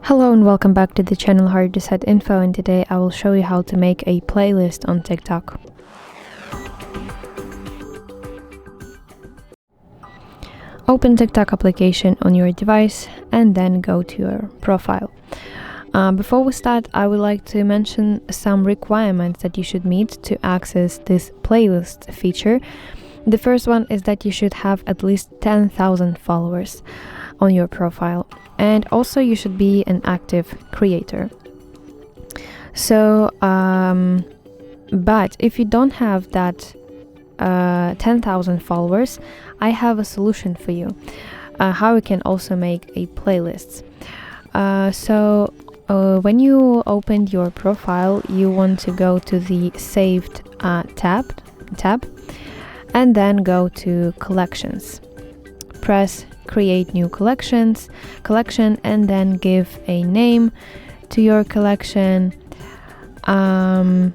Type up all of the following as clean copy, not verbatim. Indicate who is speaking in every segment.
Speaker 1: Hello and welcome back to the channel HardReset.Info, and today I will show you how to make a playlist on TikTok. Open TikTok application on your device and then go to your profile. Before we start, I would like to mention some requirements that you should meet to access this playlist feature. The first one is that you should have at least 10,000 followers on your profile, and also you should be an active creator. So but if you don't have that 10,000 followers, I have a solution for you, how you can also make a playlist. When you open your profile, you want to go to the saved tab and then go to collections. Press create new collection and then give a name to your collection, and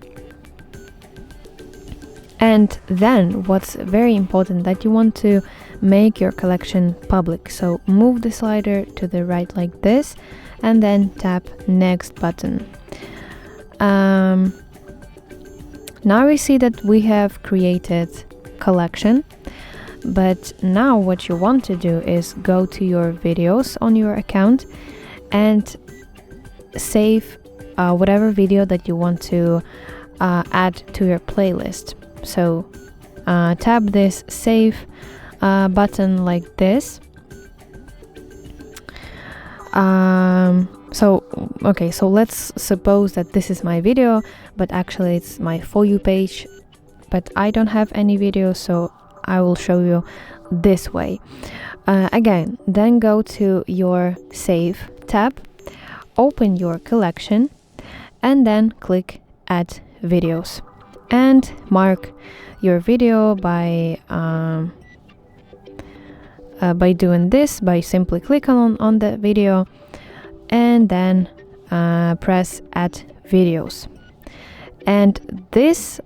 Speaker 1: then what's very important, that you want to make your collection public. So move the slider to the right like this and then tap next button. Now we see that we have created collection, but now what you want to do is go to your videos on your account and save whatever video that you want to add to your playlist. So tap this save button like this. So let's suppose that this is my video, but actually it's my For You page, but I don't have any video, so I will show you this way. Again, then go to your Save tab, open your collection, and then click Add Videos, and mark your video by doing this, by simply clicking on the video and then press Add Videos. And this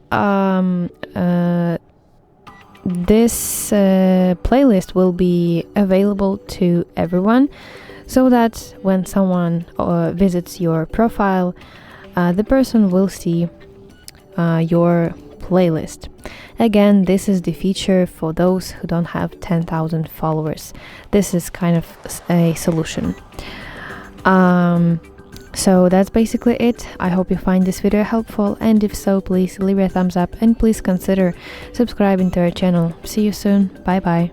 Speaker 1: playlist will be available to everyone, so that when someone visits your profile, the person will see your playlist. Again, this is the feature for those who don't have 10,000 followers. This is kind of a solution. So that's basically it. I hope you find this video helpful, and if so, please leave a thumbs up and please consider subscribing to our channel. See you soon. Bye bye.